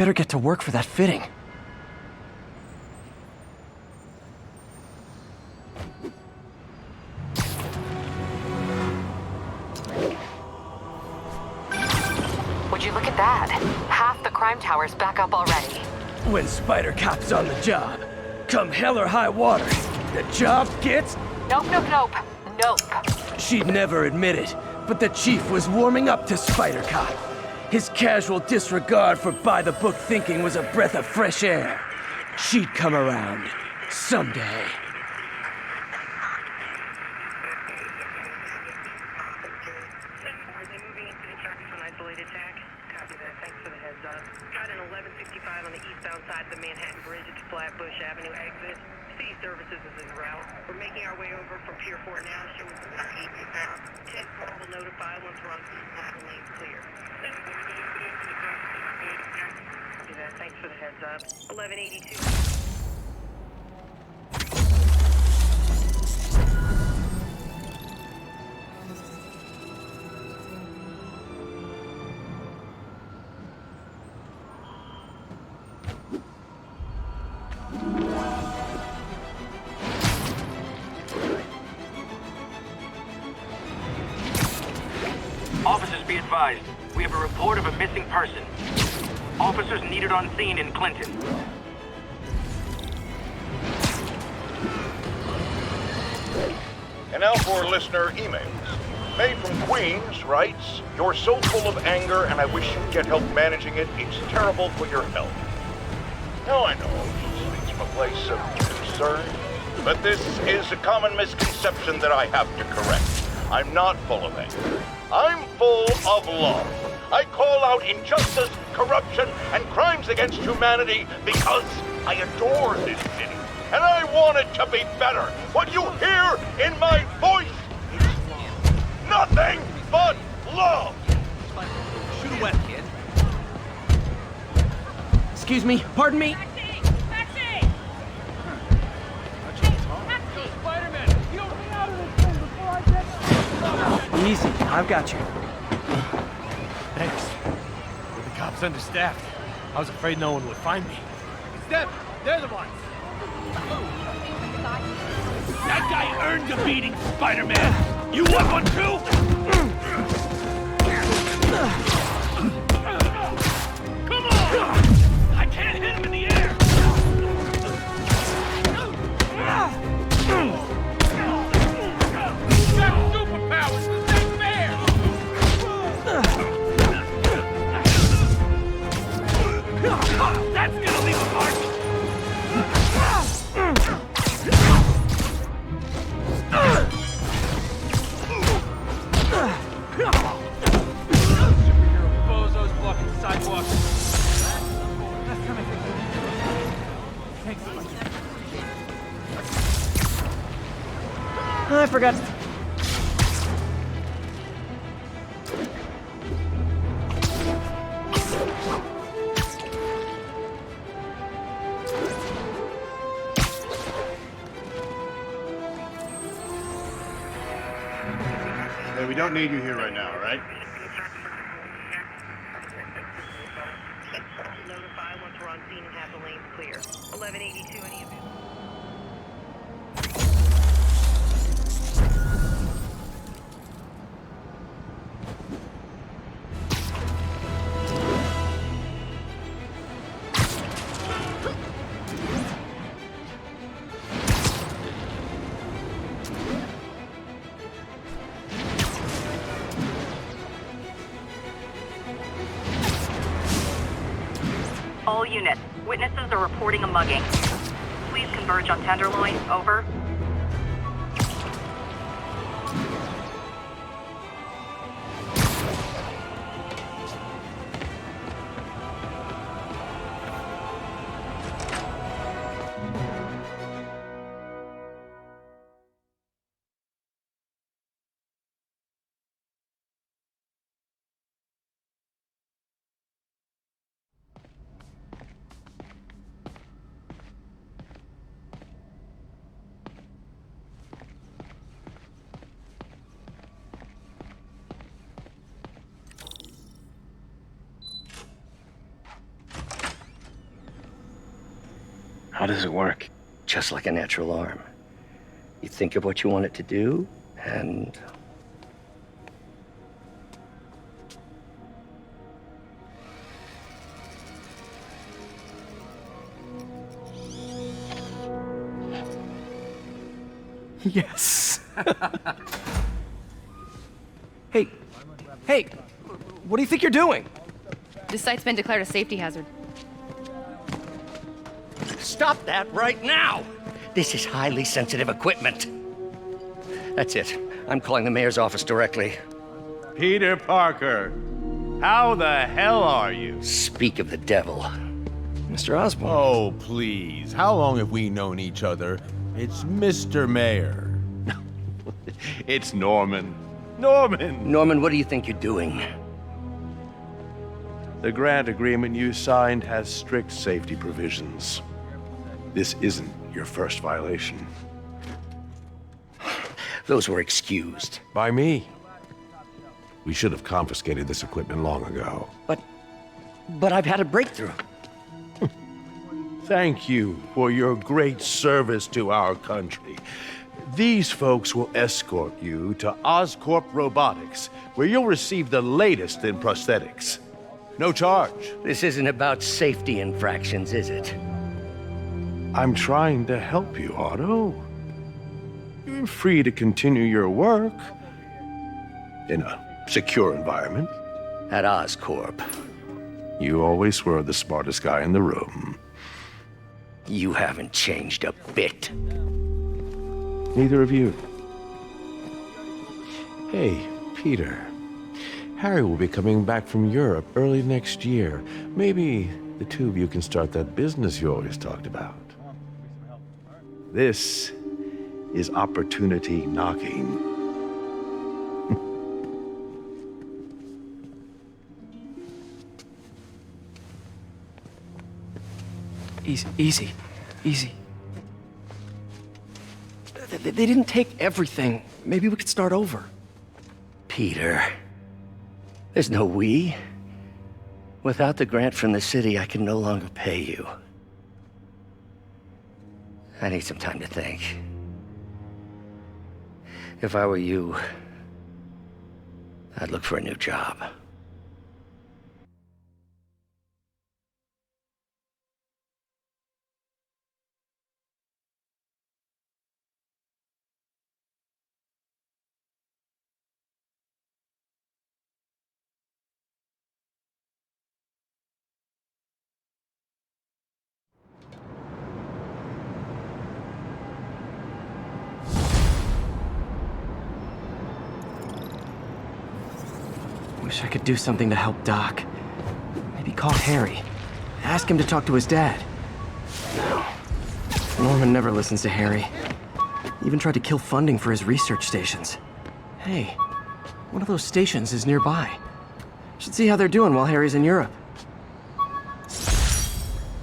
better get to work for that fitting. Would you look at that? Half the crime tower's back up already. When Spider Cop's on the job, come hell or high water, the job gets... Nope, nope, nope. Nope. She'd never admit it, but the chief was warming up to Spider Cop. His casual disregard for by-the-book thinking was a breath of fresh air. She'd come around. Someday. On the eastbound side of the Manhattan Bridge at the Flatbush Avenue exit. City services is en route. We're making our way over from Pier 4 now. Show us 10 will notify once we're on the lane clear. Thanks for the heads up. 1182. Officers, be advised. We have a report of a missing person. Officers needed on scene in Clinton. And now for listener emails. May from Queens writes, "You're so full of anger and I wish you'd get help managing it. It's terrible for your health." Now I know this speaks from a place of concern, but this is a common misconception that I have to correct. I'm not full of anger. I'm full of love. I call out injustice, corruption, and crimes against humanity because I adore this city. And I want it to be better. What you hear in my voice is nothing but love. Shoot a wet kid. Excuse me, pardon me? Taxi! Spiderman, you'll be out of this thing before I get... Easy, I've got you. Thanks. With the cops understaffed, I was afraid no one would find me. It's them! They're the ones! That guy earned a beating, Spider-Man! You want one too? Come on! I can't hit him in the air! You got superpowers! This ain't fair! That's gonna leave a mark! Superhero bozos blocking sidewalks. I forgot. Hey, we don't need you here right now, all right? Notify once we're on scene and have the lanes clear. 1182, any of you? All units, witnesses are reporting a mugging. Please converge on Tenderloin, over. How does it work? Just like a natural arm. You think of what you want it to do, and... Yes. Hey, what do you think you're doing? This site's been declared a safety hazard. Stop that right now! This is highly sensitive equipment. That's it. I'm calling the mayor's office directly. Peter Parker, how the hell are you? Speak of the devil. Mr. Osborn. Oh, please. How long have we known each other? It's Mr. Mayor. It's Norman. Norman! Norman, what do you think you're doing? The grant agreement you signed has strict safety provisions. This isn't your first violation. Those were excused. By me. We should have confiscated this equipment long ago. But I've had a breakthrough. Thank you for your great service to our country. These folks will escort you to Oscorp Robotics, where you'll receive the latest in prosthetics. No charge. This isn't about safety infractions, is it? I'm trying to help you, Otto. You're free to continue your work in a secure environment. At Oscorp. You always were the smartest guy in the room. You haven't changed a bit. Neither of you. Hey, Peter. Harry will be coming back from Europe early next year. Maybe the two of you can start that business you always talked about. This is opportunity knocking. Easy. They didn't take everything. Maybe we could start over. Peter, there's no we. Without the grant from the city, I can no longer pay you. I need some time to think. If I were you, I'd look for a new job. Wish I could do something to help Doc. Maybe call Harry. Ask him to talk to his dad. No. Norman never listens to Harry. Even tried to kill funding for his research stations. Hey, one of those stations is nearby. Should see how they're doing while Harry's in Europe.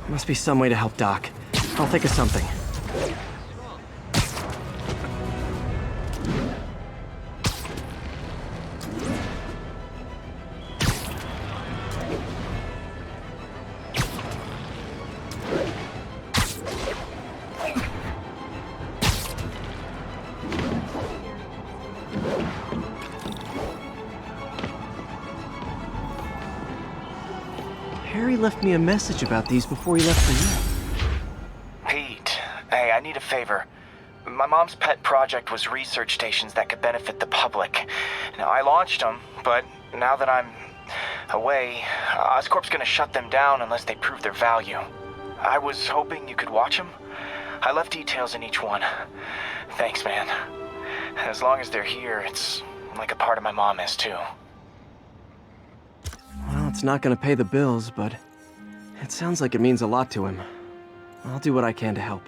Must be some way to help Doc. I'll think of something. Harry left me a message about these before he left for you. Pete, hey, I need a favor. My mom's pet project was research stations that could benefit the public. Now, I launched them, but now that I'm away, Oscorp's gonna shut them down unless they prove their value. I was hoping you could watch them. I left details in each one. Thanks, man. As long as they're here, it's like a part of my mom is, too. Well, it's not gonna pay the bills, but it sounds like it means a lot to him. I'll do what I can to help.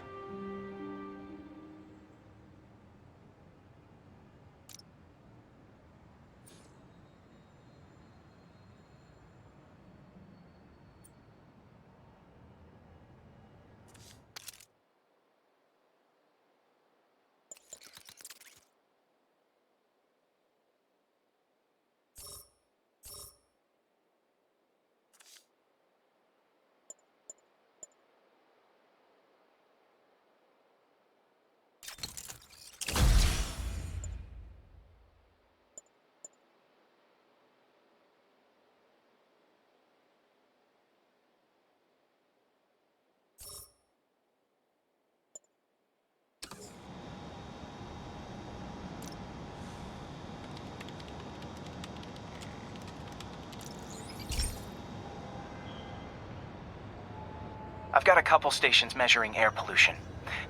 I've got a couple stations measuring air pollution.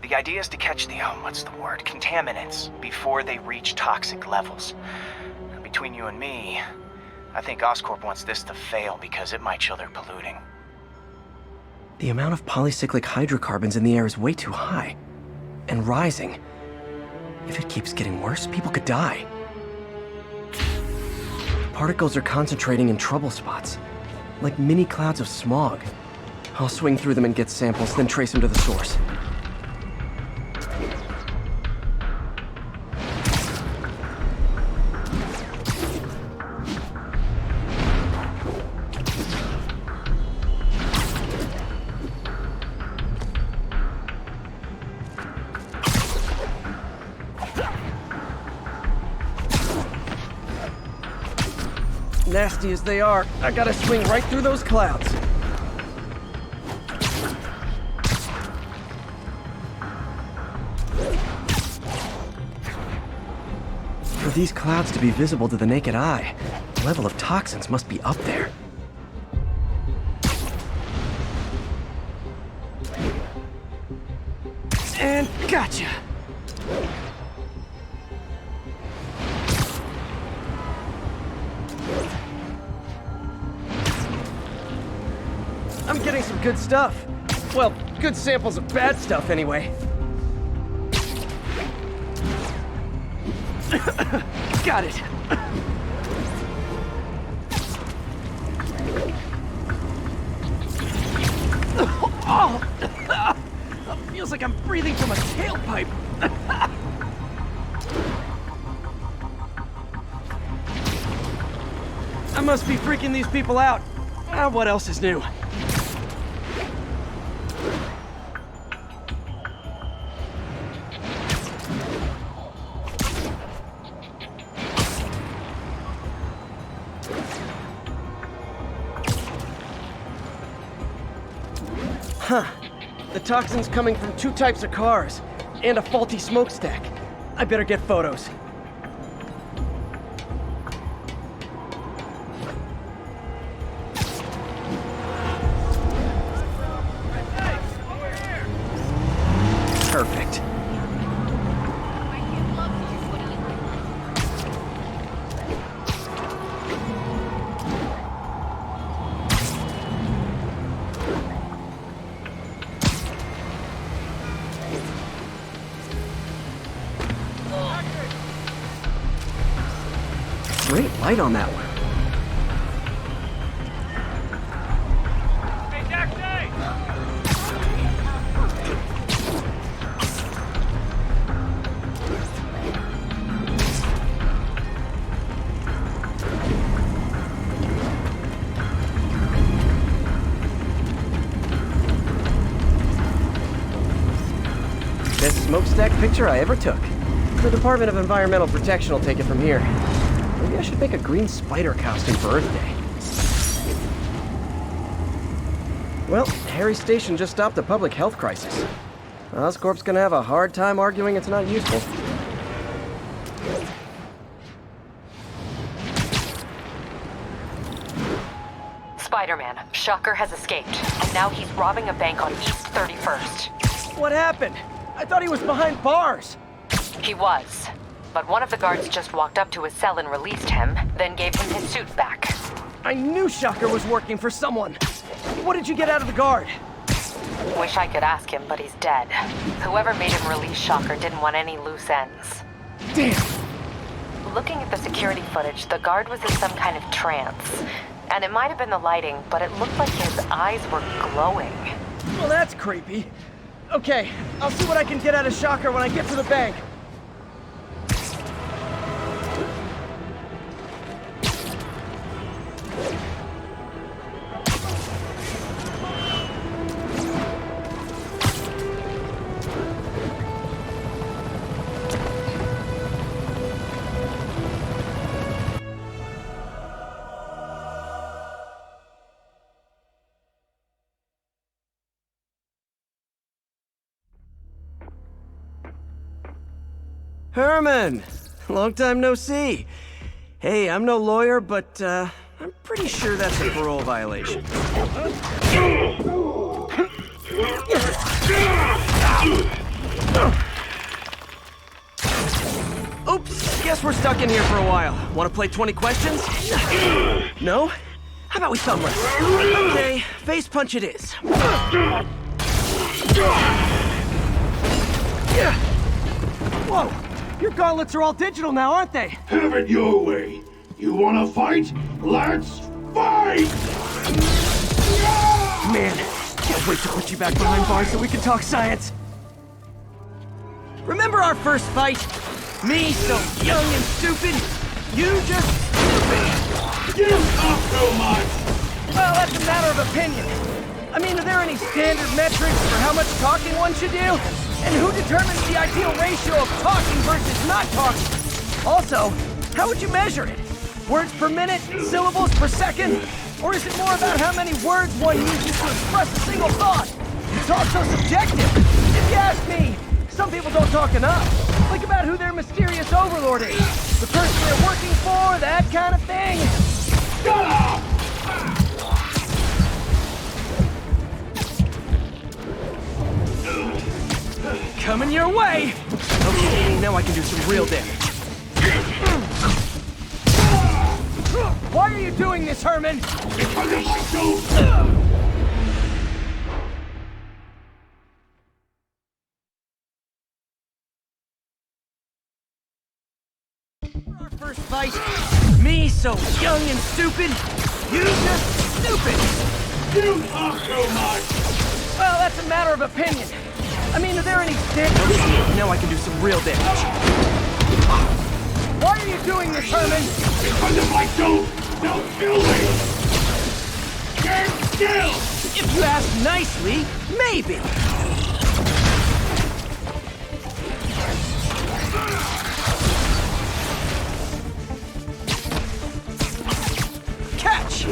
The idea is to catch the, contaminants before they reach toxic levels. Between you and me, I think Oscorp wants this to fail because it might show they're polluting. The amount of polycyclic hydrocarbons in the air is way too high. And rising. If it keeps getting worse, people could die. Particles are concentrating in trouble spots, like mini clouds of smog. I'll swing through them and get samples, then trace them to the source. Nasty as they are, I gotta swing right through those clouds. For these clouds to be visible to the naked eye, the level of toxins must be up there. And gotcha! I'm getting some good stuff. Well, good samples of bad stuff, anyway. Got it. Oh, feels like I'm breathing from a tailpipe. I must be freaking these people out. What else is new? Huh. The toxin's coming from 2 types of cars, and a faulty smokestack. I better get photos. Perfect. Great light on that one. Hey, taxi! Best smokestack picture I ever took. The Department of Environmental Protection will take it from here. Maybe I should make a green spider costume for Earth Day. Well, Harry Station just stopped a public health crisis. Oscorp's gonna have a hard time arguing it's not useful. Spider-Man, Shocker has escaped, and now he's robbing a bank on East 31st. What happened? I thought he was behind bars. He was. But one of the guards just walked up to his cell and released him, then gave him his suit back. I knew Shocker was working for someone. What did you get out of the guard? Wish I could ask him, but he's dead. Whoever made him release Shocker didn't want any loose ends. Damn! Looking at the security footage, the guard was in some kind of trance. And it might have been the lighting, but it looked like his eyes were glowing. Well, that's creepy. Okay, I'll see what I can get out of Shocker when I get to the bank. Herman! Long time no see. Hey, I'm no lawyer, but I'm pretty sure that's a parole violation. Oops, guess we're stuck in here for a while. Want to play 20 questions? No? How about we thumb wrestle? Okay, face punch it is. Whoa! Your gauntlets are all digital now, aren't they? Have it your way. You wanna fight? Let's fight! Man, can't wait to put you back behind bars so we can talk science. Remember our first fight? Me, so young and stupid. You just stupid. You talk so much! Well, that's a matter of opinion. I mean, are there any standard metrics for how much talking one should do? And who determines the ideal ratio of talking versus not talking? Also, how would you measure it? Words per minute? Syllables per second? Or is it more about how many words one uses to express a single thought? It's all so subjective. If you ask me, some people don't talk enough. Think about who their mysterious overlord is. The person they're working for, that kind of thing. Shut up! Coming your way! Okay, now I can do some real damage. Why are you doing this, Herman? Because of my suit! Our first fight, me so young and stupid, you just stupid! You talk so much! Well, that's a matter of opinion. I mean, are there any standards? Now I can do some real damage. Why are you doing this, Herman? Because of my suit! Don't kill me! Stand still! If you ask nicely, maybe. Catch!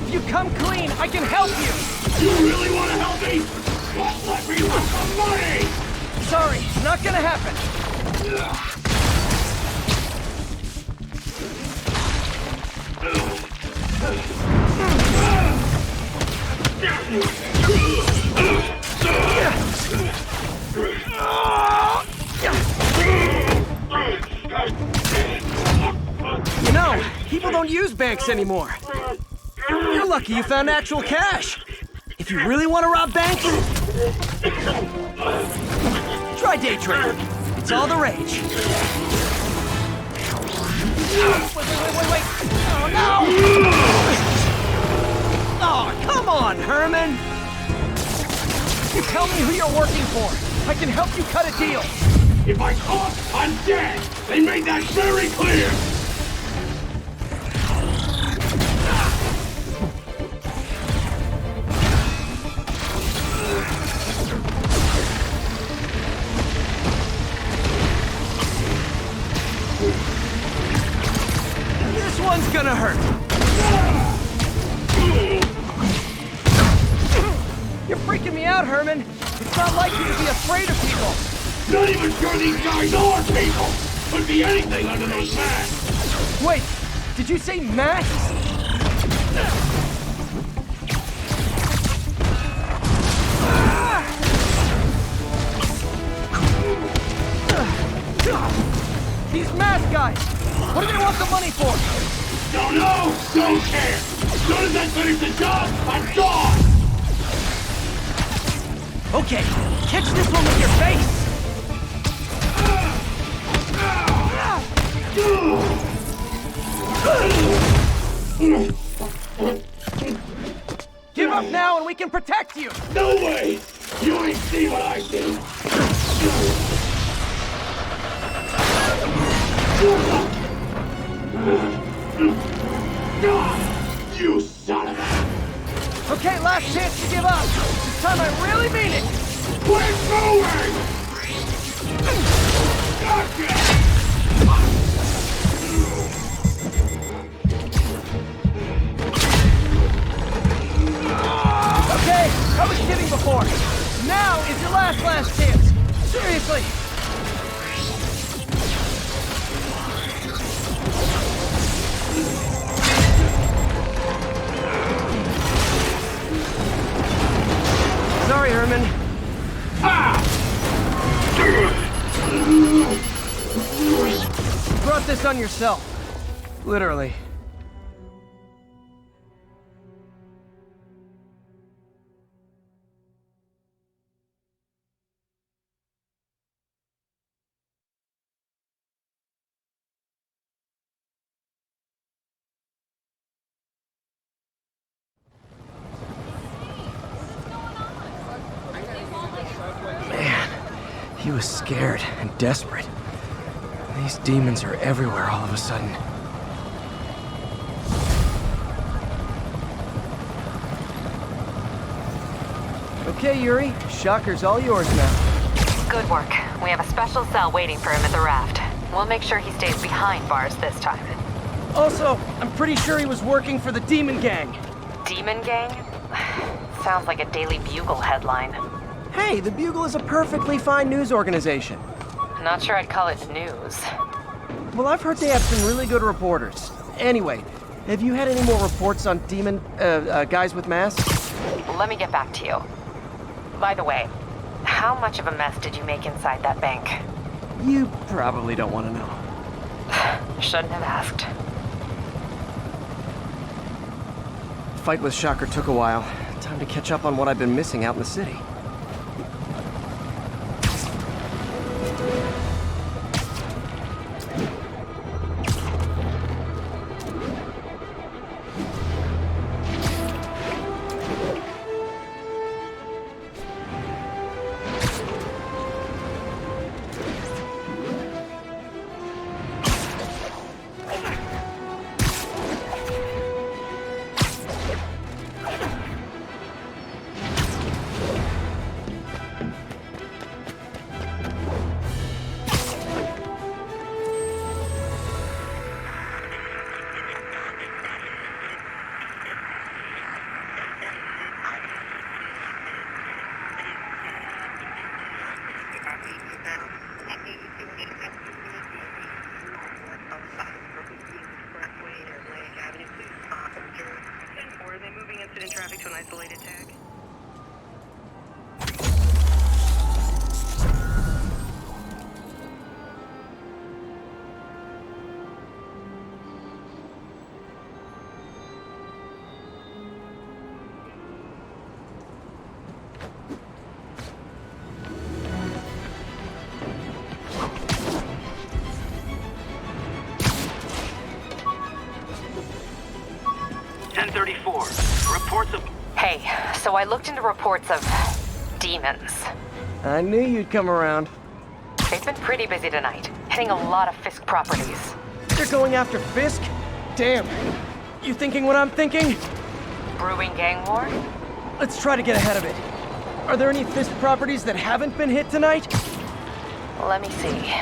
If you come clean, I can help you! You really want to help me? Just let me have some money! Sorry, not gonna happen. You know, people don't use banks anymore. You're lucky you found actual cash. If you really want to rob banks, try day trading. It's all the rage. Wait. Oh, no! Oh, come on, Herman! You tell me who you're working for. I can help you cut a deal. If I talk, I'm dead! They made that very clear! This one's gonna hurt. You're freaking me out, Herman. It's not like you to be afraid of people. Not even sure these guys are people! Could be anything under those masks! Wait, did you say masks? These mask guys! What do they want the money for? Don't know! Don't care! As soon as I finish the job, I'm gone! Okay, catch this one with your face! Give up now and we can protect you! No way! You ain't seen what I see! You son of a... Okay, last chance to give up. This time I really mean it. Quit moving! Gotcha! Okay, I was kidding before. Now is your last chance. Seriously. Sorry, Herman. You brought this on yourself. Literally. He was scared and desperate. These demons are everywhere all of a sudden. Okay, Yuri. Shocker's all yours now. Good work. We have a special cell waiting for him at the raft. We'll make sure he stays behind bars this time. Also, I'm pretty sure he was working for the Demon Gang. Demon Gang? Sounds like a Daily Bugle headline. Hey, the Bugle is a perfectly fine news organization. Not sure I'd call it news. Well, I've heard they have some really good reporters. Anyway, have you had any more reports on demon, guys with masks? Let me get back to you. By the way, how much of a mess did you make inside that bank? You probably don't want to know. Shouldn't have asked. The fight with Shocker took a while. Time to catch up on what I've been missing out in the city. Traffic to an isolated tag. Hey, so I looked into reports of demons. I knew you'd come around. They've been pretty busy tonight, hitting a lot of Fisk properties. They're going after Fisk? Damn. You thinking what I'm thinking? Brewing gang war? Let's try to get ahead of it. Are there any Fisk properties that haven't been hit tonight? Let me see.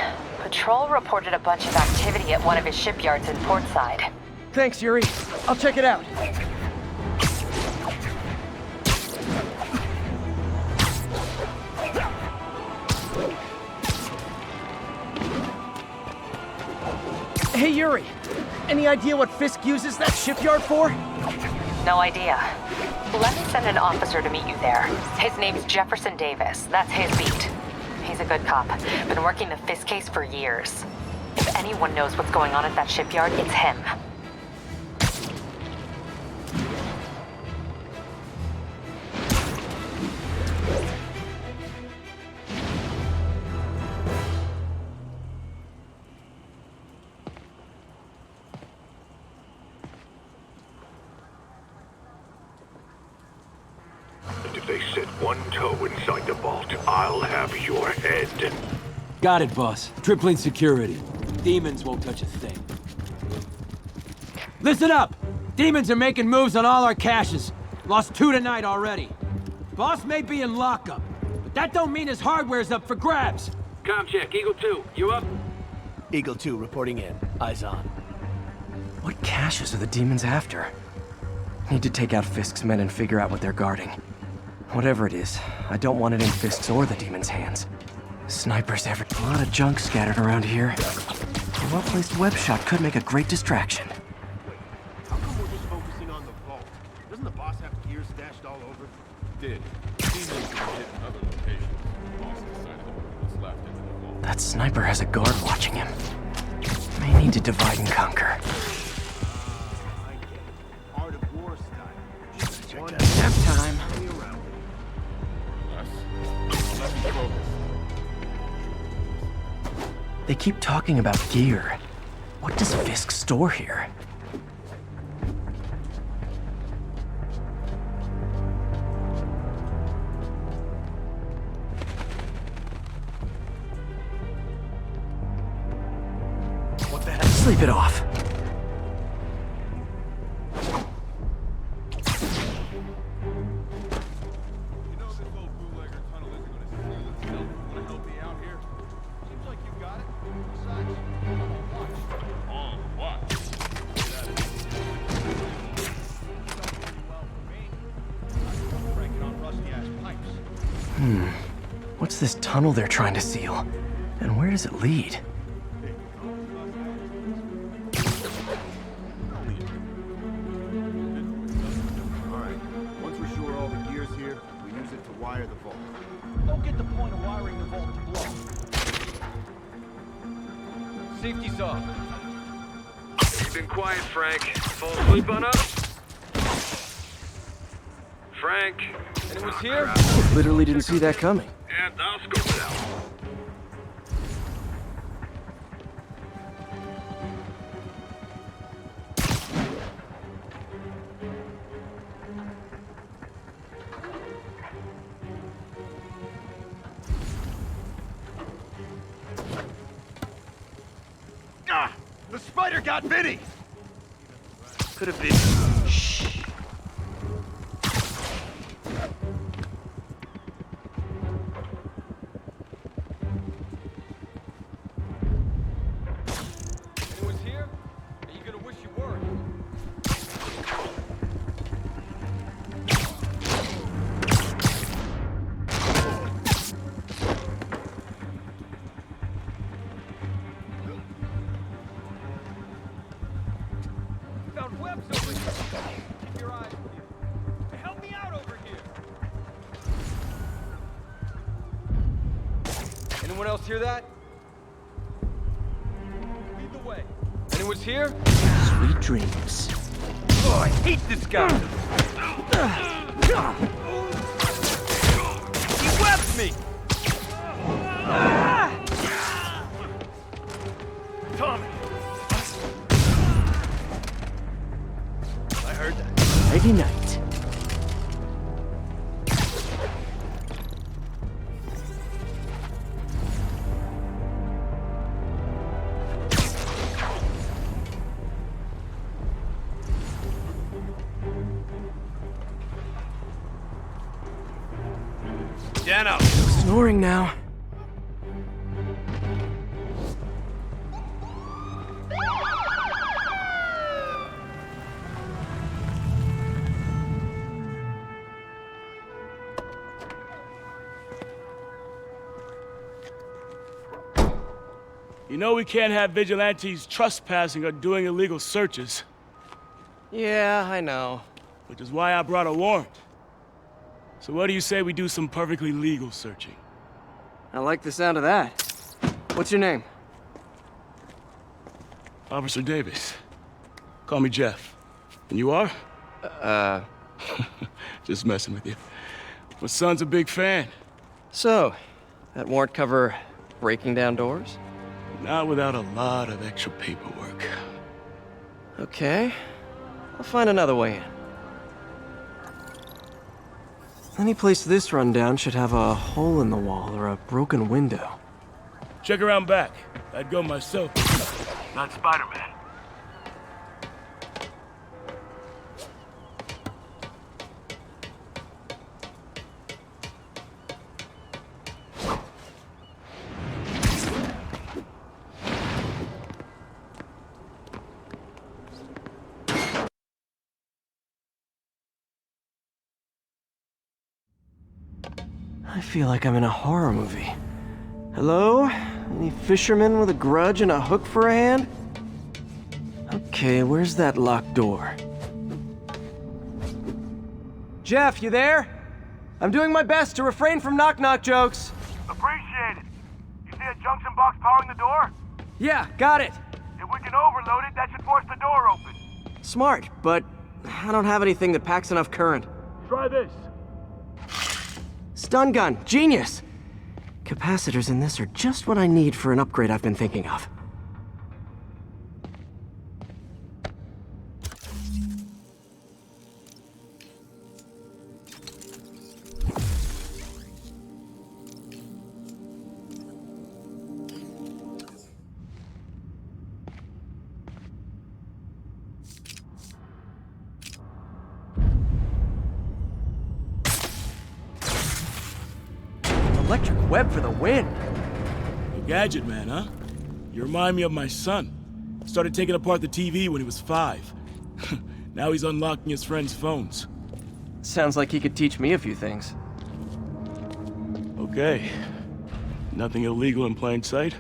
Patrol reported a bunch of activity at one of his shipyards in Portside. Thanks, Yuri. I'll check it out. Hey, Yuri. Any idea what Fisk uses that shipyard for? No idea. Let me send an officer to meet you there. His name's Jefferson Davis. That's his beat. He's a good cop. Been working the Fisk case for years. If anyone knows what's going on at that shipyard, it's him. If they set one toe inside the vault, I'll have your head. Got it, boss. Tripling security. Demons won't touch a thing. Listen up! Demons are making moves on all our caches. Lost 2 tonight already. Boss may be in lockup, but that don't mean his hardware's up for grabs. Com check, Eagle 2, you up? Eagle 2 reporting in. Eyes on. What caches are the demons after? Need to take out Fisk's men and figure out what they're guarding. Whatever it is, I don't want it in Fisk's or the demons' hands. Snipers every... A lot of junk scattered around here. A well-placed web shot could make a great distraction. How come we're just focusing on the vault? Doesn't the boss have gear stashed all over? Did. Demons sniper has a guard watching him. May need to divide and conquer. Nap time. They keep talking about gear. What does Fisk store here? What the hell? Sleep it off. What's this tunnel they're trying to seal? And where does it lead? Alright, once we're sure all the gear's here, we use it to wire the vault. Don't get the point of wiring the vault to blow. Safety's off. You've been quiet, Frank. Fall asleep on us? Frank? Anyone's here? I literally didn't see that coming. Yeah, I'll scope it out. Ah! The spider got Vinny! Could have been. Shh. Anyone's here? Are you gonna wish you weren't? Found webs over here. Keep your eyes peeled. Help me out over here. Anyone else hear that? Lead the way. Anyone's here? Sweet dreams. Oh, I hate this guy. He webbed me. Tommy. I heard that. Nighty night. Dano. Snoring now. You know we can't have vigilantes trespassing or doing illegal searches. Yeah, I know. Which is why I brought a warrant. So what do you say we do some perfectly legal searching? I like the sound of that. What's your name? Officer Davis. Call me Jeff. And you are? Just messing with you. My son's a big fan. So, that warrant cover breaking down doors? Not without a lot of extra paperwork. Okay. I'll find another way in. Any place this rundown should have a hole in the wall or a broken window. Check around back. I'd go myself. Not Spiderman. I feel like I'm in a horror movie. Hello? Any fishermen with a grudge and a hook for a hand? Okay, where's that locked door? Jeff, you there? I'm doing my best to refrain from knock-knock jokes. Appreciate it. You see a junction box powering the door? Yeah, got it. If we can overload it, that should force the door open. Smart, but I don't have anything that packs enough current. Try this. Stun gun, genius! Capacitors in this are just what I need for an upgrade I've been thinking of. Electric web for the win! A gadget man, huh? You remind me of my son. Started taking apart the TV when he was 5. Now he's unlocking his friends' phones. Sounds like he could teach me a few things. Okay. Nothing illegal in plain sight?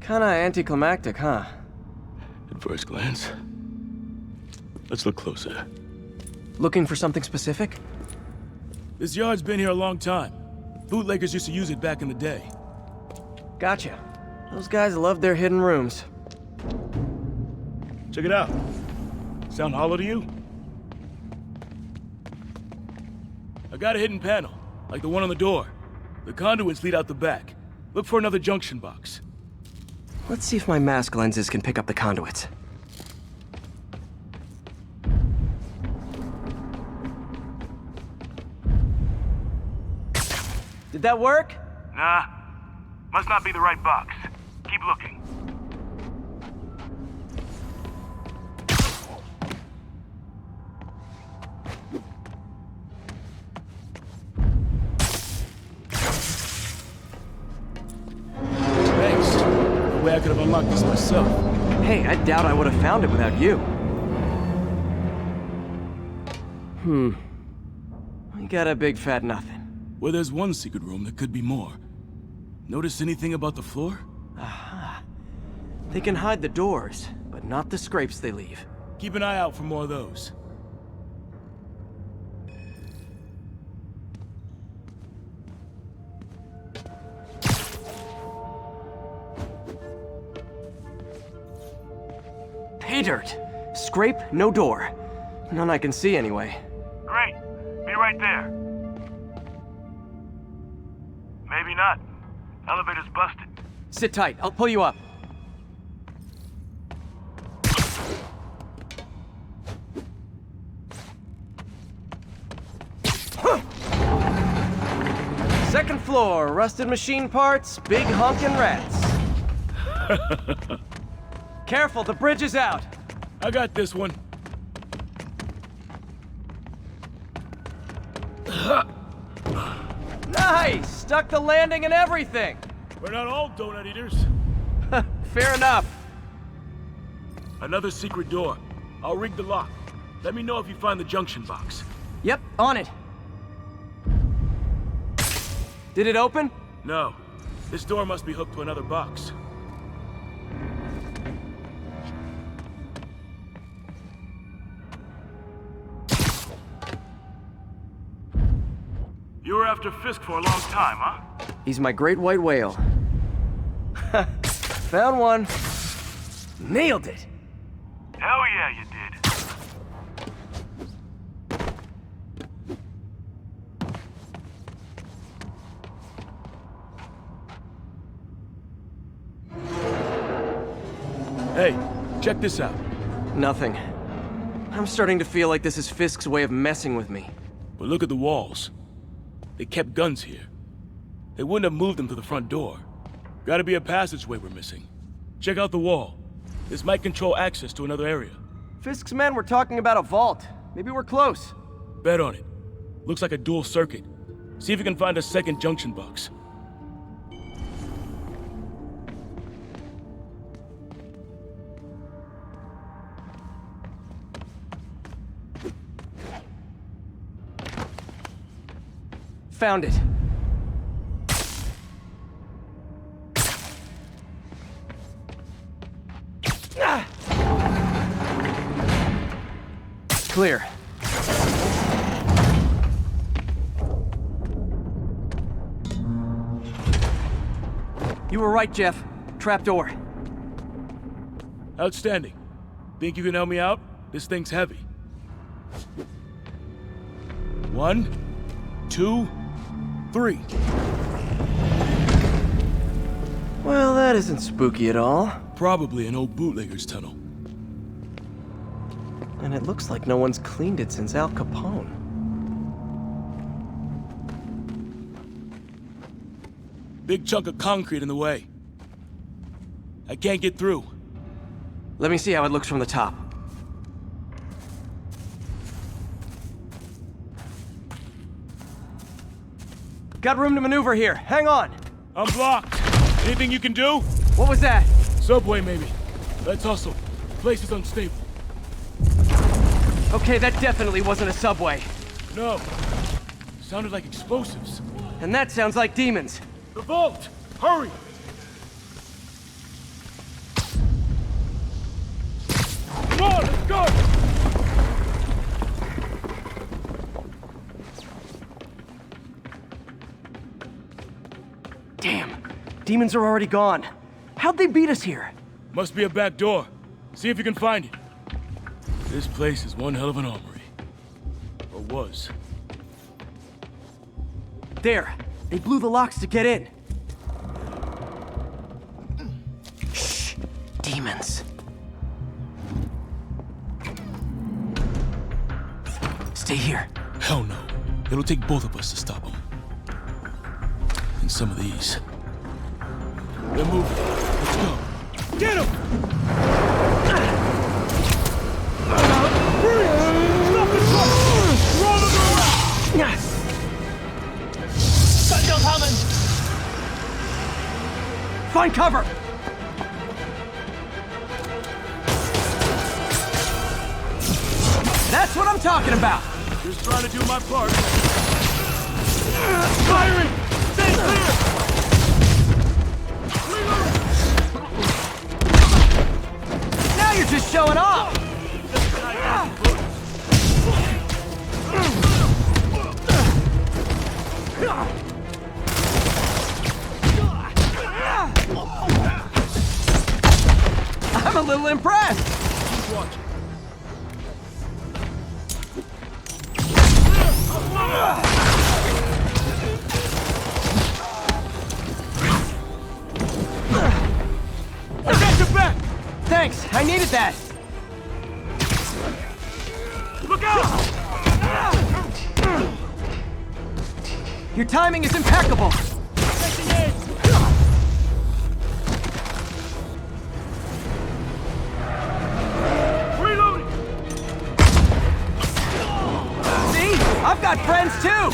Kinda anticlimactic, huh? At first glance. Let's look closer. Looking for something specific? This yard's been here a long time. Bootleggers used to use it back in the day. Gotcha. Those guys love their hidden rooms. Check it out. Sound hollow to you? I got a hidden panel, like the one on the door. The conduits lead out the back. Look for another junction box. Let's see if my mask lenses can pick up the conduits. Did that work? Nah. Must not be the right box. Keep looking. Thanks. No way I could have unlocked this myself. Hey, I doubt I would have found it without you. We got a big fat nothing. Well, there's one secret room that could be more. Notice anything about the floor? Aha. They can hide the doors, but not the scrapes they leave. Keep an eye out for more of those. Pay dirt. Scrape, no door. None I can see anyway. Great. Be right there. Maybe not. Elevator's busted. Sit tight, I'll pull you up. Second floor, rusted machine parts, big honkin' rats. Careful, the bridge is out. I got this one. Nice! Stuck the landing and everything! We're not all donut eaters. Fair enough. Another secret door. I'll rig the lock. Let me know if you find the junction box. Yep, on it. Did it open? No. This door must be hooked to another box. You were after Fisk for a long time, huh? He's my great white whale. Found one. Nailed it. Hell yeah, you did. Hey, check this out. Nothing. I'm starting to feel like this is Fisk's way of messing with me. But look at the walls. They kept guns here. They wouldn't have moved them to the front door. Gotta be a passageway we're missing. Check out the wall. This might control access to another area. Fisk's men were talking about a vault. Maybe we're close. Bet on it. Looks like a dual circuit. See if you can find a second junction box. Found it. Ah! Clear. You were right, Jeff. Trapdoor. Outstanding. Think you can help me out? This thing's heavy. 1, 2, 3. Well, that isn't spooky at all. Probably an old bootlegger's tunnel. And it looks like no one's cleaned it since Al Capone. Big chunk of concrete in the way. I can't get through. Let me see how it looks from the top. Got room to maneuver here. Hang on. I'm blocked. Anything you can do? What was that? Subway, maybe. Let's hustle. The place is unstable. Okay, that definitely wasn't a subway. No. Sounded like explosives. And that sounds like demons. The vault! Hurry! Come on, let's go! Damn. Demons are already gone. How'd they beat us here? Must be a back door. See if you can find it. This place is one hell of an armory. Or was. There. They blew the locks to get in. Shh. Demons. Stay here. Hell no. It'll take both of us to stop them. And some of these. They're moving. Let's go. Get him! Stop the truck! Roll the door! Still coming! Find cover! That's what I'm talking about! Just trying to do my part. Firing! Stay clear! Now you're just showing off! I'm a little impressed! Keep watching. I got your back! Thanks, I needed that! Look out! Your timing is impeccable! Reloading! See? I've got friends too!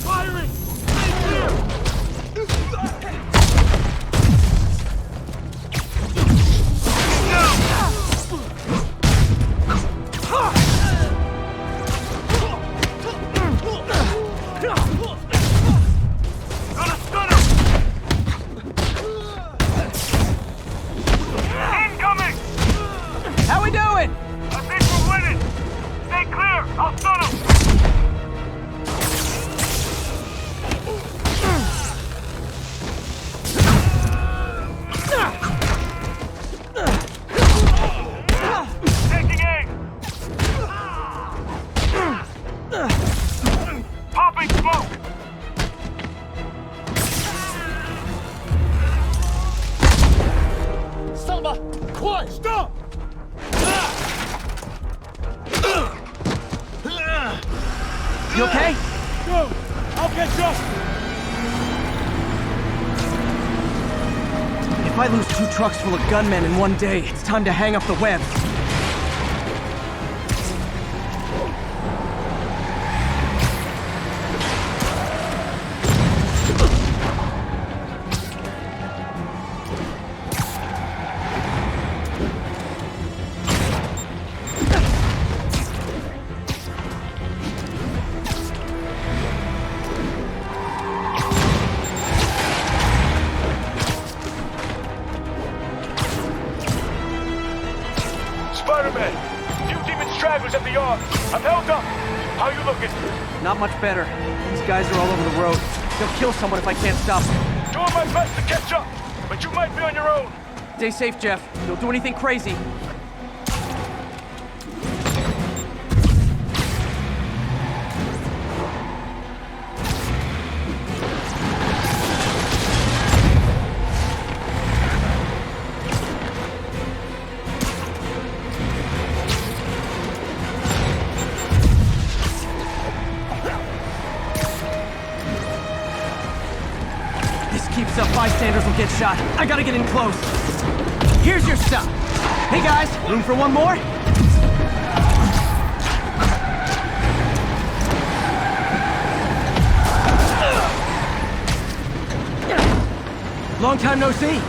Firing! Stay clear! Incoming! How we doing? I think we're winning! Stay clear! I'll stun him! Taking aim! Popping smoke! Selma! Quiet! Stop! You okay? Go! I'll catch up! If I lose 2 trucks full of gunmen in one day, it's time to hang up the web. How you looking? Not much better. These guys are all over the road. They'll kill someone if I can't stop them. Doing my best to catch up, but you might be on your own. Stay safe, Jeff. Don't do anything crazy. Keeps up, bystanders will get shot. I gotta get in close. Here's your stop. Hey guys, room for one more? Long time no see.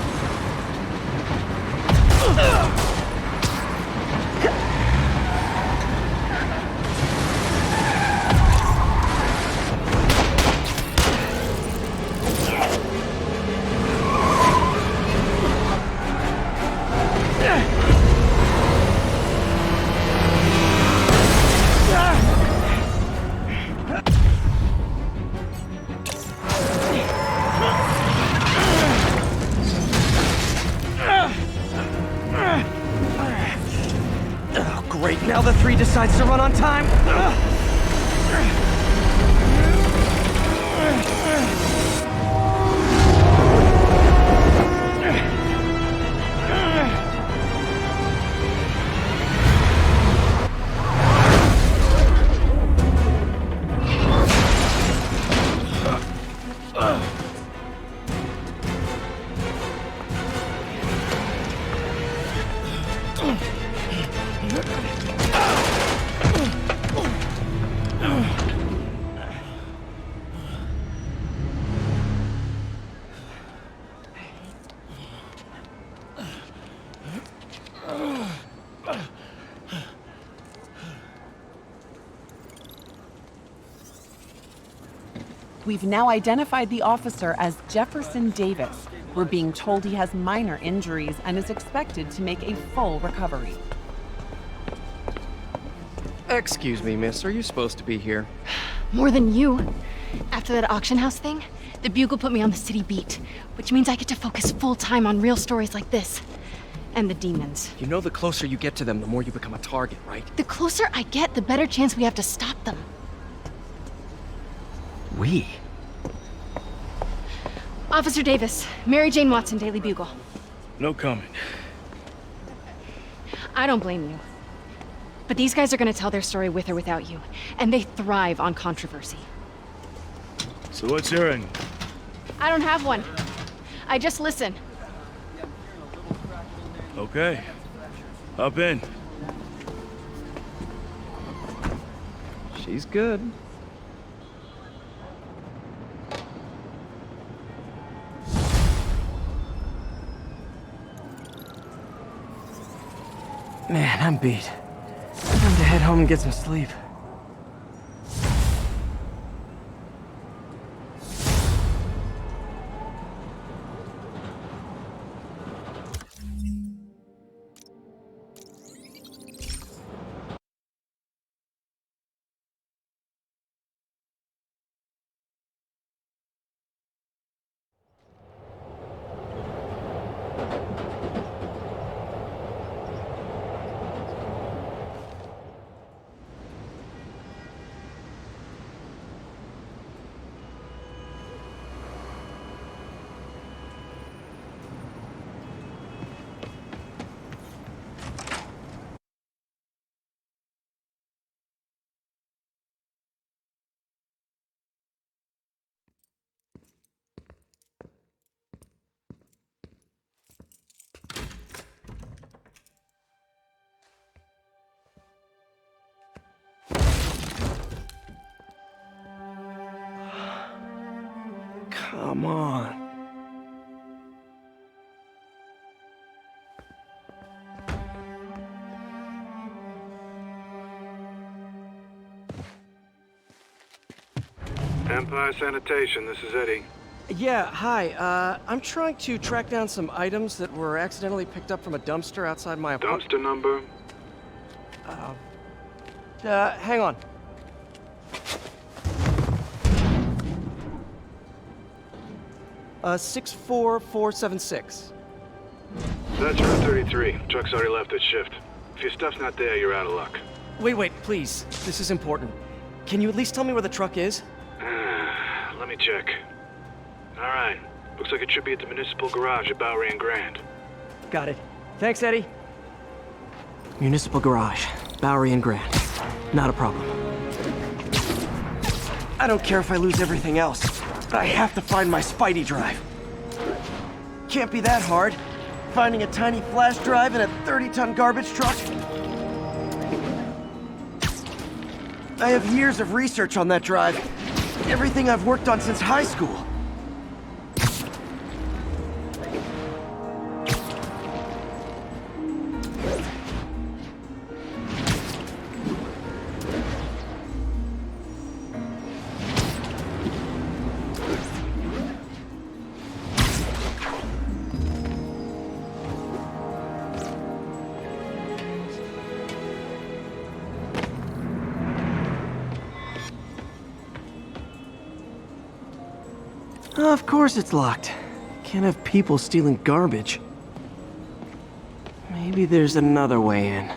Great, now the 3 decides to run on time. We've now identified the officer as Jefferson Davis. We're being told he has minor injuries and is expected to make a full recovery. Excuse me, miss. Are you supposed to be here? More than you. After that auction house thing, the Bugle put me on the city beat, which means I get to focus full-time on real stories like this. And the demons. You know the closer you get to them, the more you become a target, right? The closer I get, the better chance we have to stop them. We? Officer Davis, Mary Jane Watson, Daily Bugle. No comment. I don't blame you. But these guys are gonna tell their story with or without you, and they thrive on controversy. So what's your end? I don't have one. I just listen. Okay. Hop in. She's good. Man, I'm beat. Time to head home and get some sleep. Come on. Empire Sanitation, this is Eddie. Yeah, hi. I'm trying to track down some items that were accidentally picked up from a dumpster outside my apartment. Dumpster number? Hang on. 64476. That's Route 33. Truck's already left its shift. If your stuff's not there, you're out of luck. Wait, please. This is important. Can you at least tell me where the truck is? Let me check. Alright. Looks like it should be at the municipal garage at Bowery and Grand. Got it. Thanks, Eddie. Municipal garage, Bowery and Grand. Not a problem. I don't care if I lose everything else, but I have to find my Spidey drive. Can't be that hard. Finding a tiny flash drive in a 30-ton garbage truck. I have years of research on that drive. Everything I've worked on since high school. Of course it's locked. Can't have people stealing garbage. Maybe there's another way in.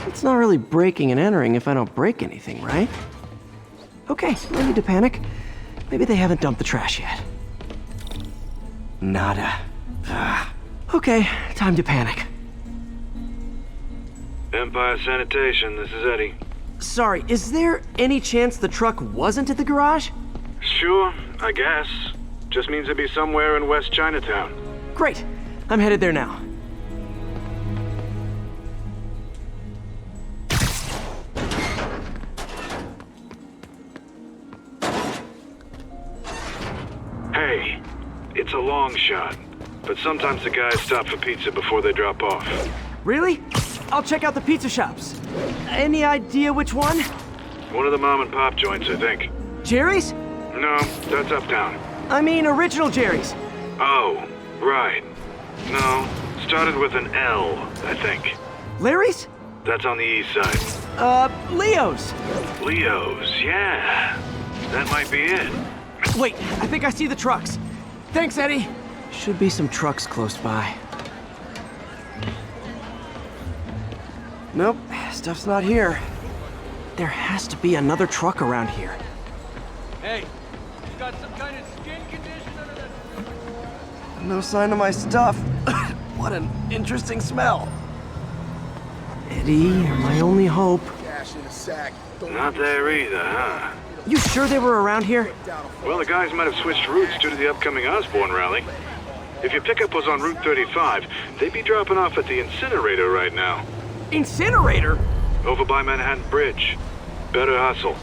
It's not really breaking and entering if I don't break anything, right? Okay, no need to panic. Maybe they haven't dumped the trash yet. Nada. Okay, time to panic. Empire Sanitation, this is Eddie. Sorry, is there any chance the truck wasn't at the garage? Sure, I guess. Just means it'd be somewhere in West Chinatown. Great. I'm headed there now. Hey, it's a long shot, but sometimes the guys stop for pizza before they drop off. Really? I'll check out the pizza shops. Any idea which one? One of the mom and pop joints, I think. Jerry's? No, that's uptown. I mean original Jerry's. Oh, right. No, started with an L, I think. Larry's? That's on the east side. Leo's. Leo's, yeah. That might be it. Wait, I think I see the trucks. Thanks, Eddie. Should be some trucks close by. Nope, stuff's not here. There has to be another truck around here. Hey, you got some kind of skin condition under that? No sign of my stuff. What an interesting smell. Eddie, you're my only hope. Not there either, huh? You sure they were around here? Well, the guys might have switched routes due to the upcoming Osborne rally. If your pickup was on Route 35, they'd be dropping off at the incinerator right now. Incinerator? Over by Manhattan Bridge. Better hustle.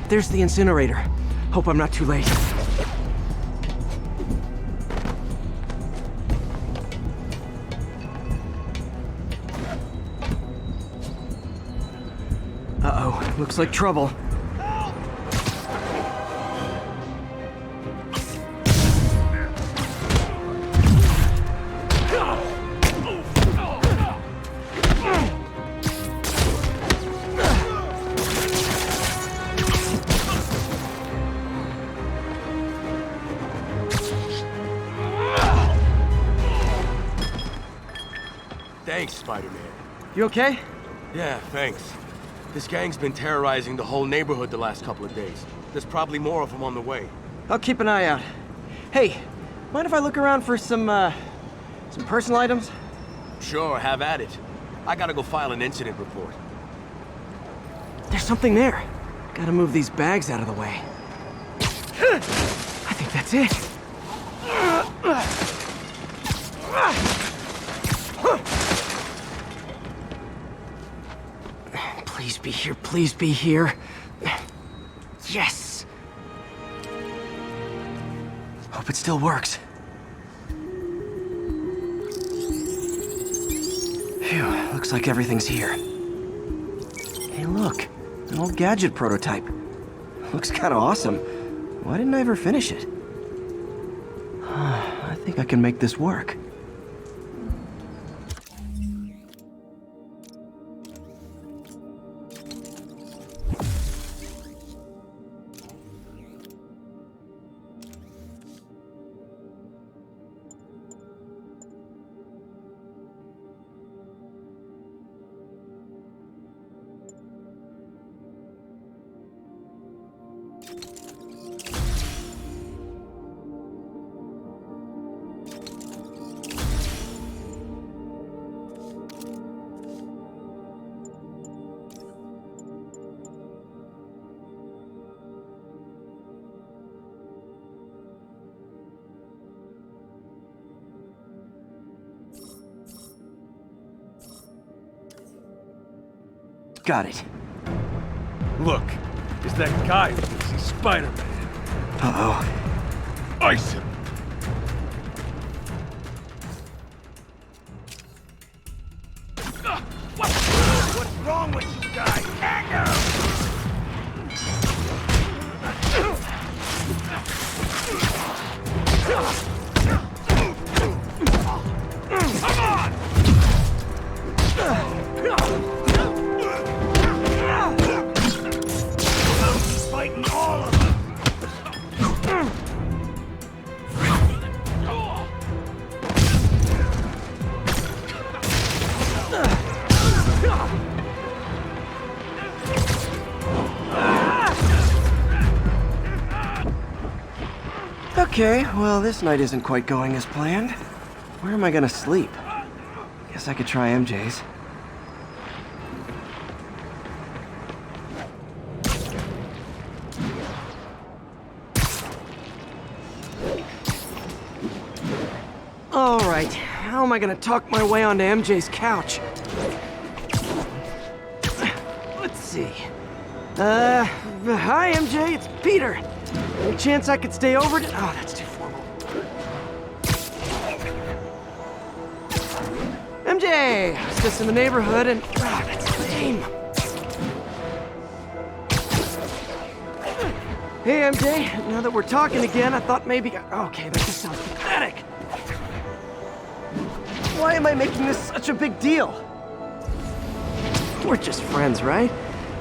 There's the incinerator. Hope I'm not too late. Uh-oh, looks like trouble. Thanks, Spider-Man. You okay? Yeah, thanks. This gang's been terrorizing the whole neighborhood the last couple of days. There's probably more of them on the way. I'll keep an eye out. Hey, mind if I look around for some personal items? Sure, have at it. I gotta go file an incident report. There's something there. Gotta move these bags out of the way. I think that's it. be here, please be here. Yes! Hope it still works. Phew, looks like everything's here. Hey look, an old gadget prototype. Looks kinda awesome. Why didn't I ever finish it? I think I can make this work. Got it. Look, it's that guy who thinks he's Spiderman. Uh-oh. Ice him! What's wrong with you guys? Come on! Fighting all of them. Okay, well, this night isn't quite going as planned. Where am I gonna sleep? Guess I could try MJ's. All right, how am I gonna talk my way onto MJ's couch? Let's see. Hi MJ, it's Peter. Any chance I could stay over to... Oh, that's too formal. MJ! I was just in the neighborhood and... Oh, that's lame. Hey MJ, now that we're talking again, I thought maybe... Okay, that just sounds pathetic. Why am I making this such a big deal? We're just friends, right?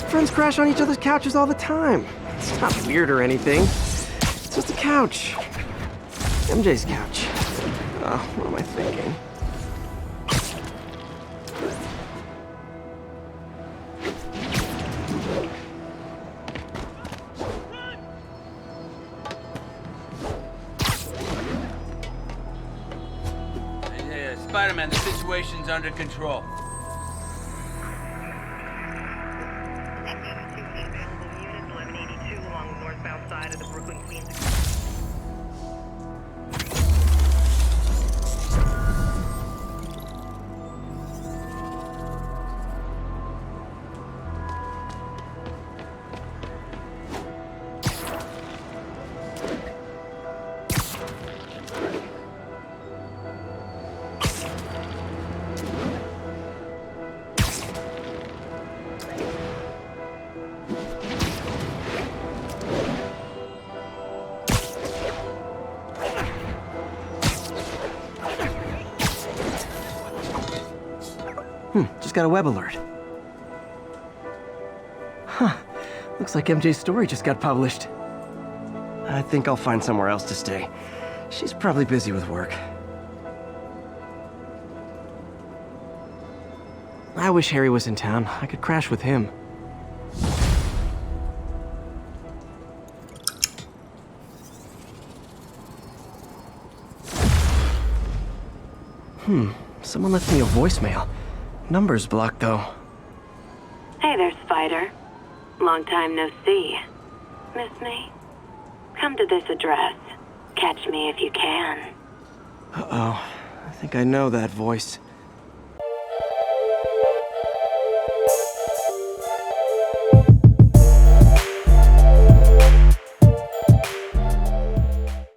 Friends crash on each other's couches all the time. It's not weird or anything. It's just a couch. MJ's couch. Oh, what am I thinking? Spider-Man, the situation's under control. Available units, 1182 along the northbound side of the Brooklyn-Queens. Just got a web alert. Huh. Looks like MJ's story just got published. I think I'll find somewhere else to stay. She's probably busy with work. I wish Harry was in town. I could crash with him. Someone left me a voicemail. Number's blocked, though. Hey there, Spider. Long time no see. Miss me? Come to this address. Catch me if you can. Uh-oh. I think I know that voice.